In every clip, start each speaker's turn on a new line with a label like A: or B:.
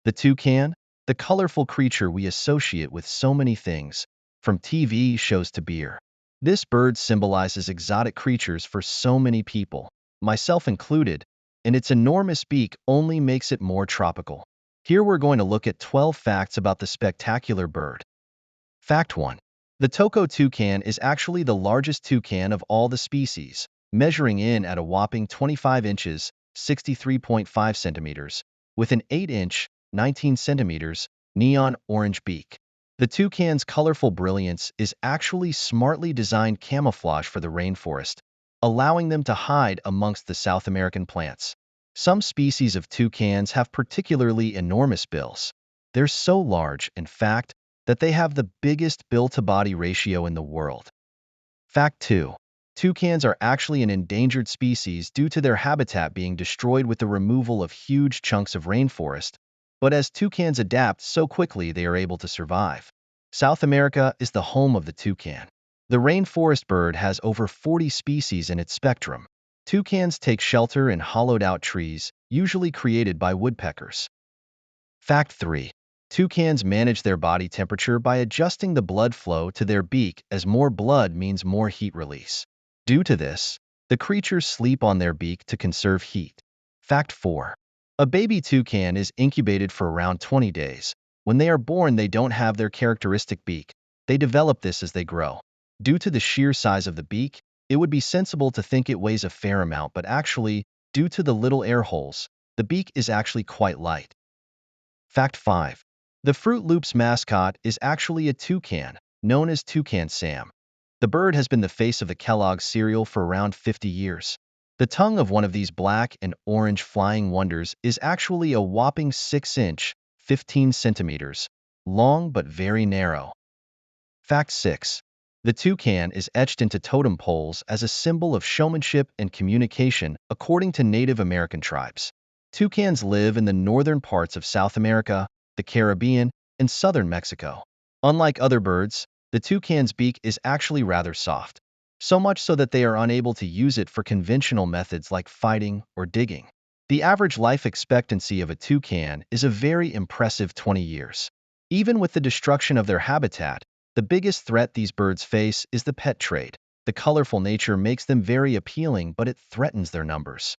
A: The toucan, the colorful creature we associate with so many things, from TV shows to beer. This bird symbolizes exotic creatures for so many people, myself included, and its enormous beak only makes it more tropical. Here we're going to look at 12 facts about the spectacular bird. Fact 1. The Toko toucan is actually the largest toucan of all the species, measuring in at a whopping 25 inches, 63.5 centimeters, with an 8-inch, 19 centimeters, neon orange beak. The toucan's colorful brilliance is actually smartly designed camouflage for the rainforest, allowing them to hide amongst the South American plants. Some species of toucans have particularly enormous bills. They're so large, in fact, that they have the biggest bill-to-body ratio in the world. Fact 2. Toucans are actually an endangered species due to their habitat being destroyed with the removal of huge chunks of rainforest, but as toucans adapt so quickly they are able to survive. South America is the home of the toucan. The rainforest bird has over 40 species in its spectrum. Toucans take shelter in hollowed-out trees, usually created by woodpeckers. Fact 3. Toucans manage their body temperature by adjusting the blood flow to their beak, as more blood means more heat release. Due to this, the creatures sleep on their beak to conserve heat. Fact 4. A baby toucan is incubated for around 20 days. When they are born, they don't have their characteristic beak. They develop this as they grow. Due to the sheer size of the beak, it would be sensible to think it weighs a fair amount, but actually, due to the little air holes, the beak is actually quite light. Fact 5. The Fruit Loops mascot is actually a toucan, known as Toucan Sam. The bird has been the face of the Kellogg's cereal for around 50 years. The tongue of one of these black and orange flying wonders is actually a whopping 6-inch, 15 centimeters, long but very narrow. Fact 6. The toucan is etched into totem poles as a symbol of showmanship and communication, according to Native American tribes. Toucans live in the northern parts of South America, the Caribbean, and southern Mexico. Unlike other birds, the toucan's beak is actually rather soft, so much so that they are unable to use it for conventional methods like fighting or digging. The average life expectancy of a toucan is a very impressive 20 years. Even with the destruction of their habitat, the biggest threat these birds face is the pet trade. The colorful nature makes them very appealing, but it threatens their numbers.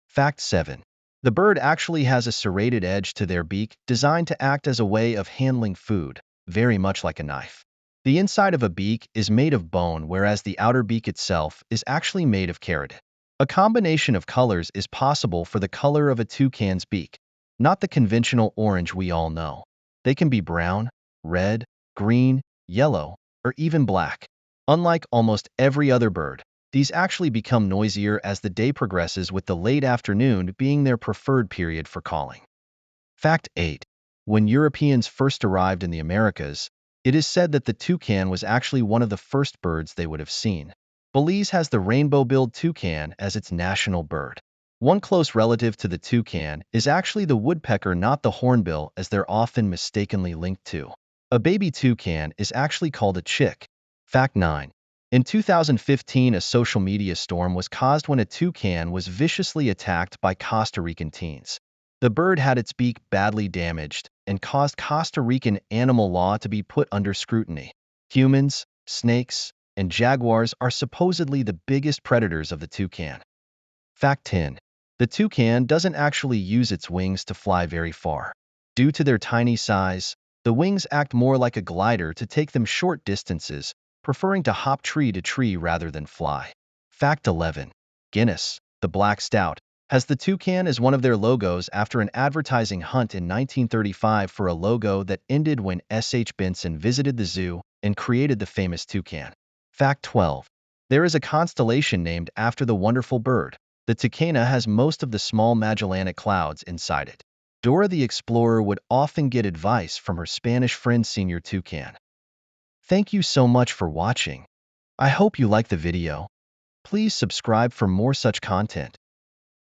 A: Fact 7. The bird actually has a serrated edge to their beak designed to act as a way of handling food, very much like a knife. The inside of a beak is made of bone, whereas the outer beak itself is actually made of keratin. A combination of colors is possible for the color of a toucan's beak, not the conventional orange we all know. They can be brown, red, green, yellow, or even black. Unlike almost every other bird, these actually become noisier as the day progresses, with the late afternoon being their preferred period for calling. Fact 8. When Europeans first arrived in the Americas, it is said that the toucan was actually one of the first birds they would have seen. Belize has the rainbow-billed toucan as its national bird. One close relative to the toucan is actually the woodpecker, not the hornbill, as they're often mistakenly linked to. A baby toucan is actually called a chick. Fact 9. In 2015, a social media storm was caused when a toucan was viciously attacked by Costa Rican teens. The bird had its beak badly damaged and caused Costa Rican animal law to be put under scrutiny. Humans, snakes, and jaguars are supposedly the biggest predators of the toucan. Fact 10. The toucan doesn't actually use its wings to fly very far. Due to their tiny size, the wings act more like a glider to take them short distances, preferring to hop tree to tree rather than fly. Fact 11. Guinness, the Black Stout, has the toucan as one of their logos after an advertising hunt in 1935 for a logo that ended when S.H. Benson visited the zoo and created the famous toucan. Fact 12. There is a constellation named after the wonderful bird. The Toucana has most of the small Magellanic Clouds inside it. Dora the Explorer would often get advice from her Spanish friend Señor Toucan. Thank you so much for watching. I hope you liked the video. Please subscribe for more such content.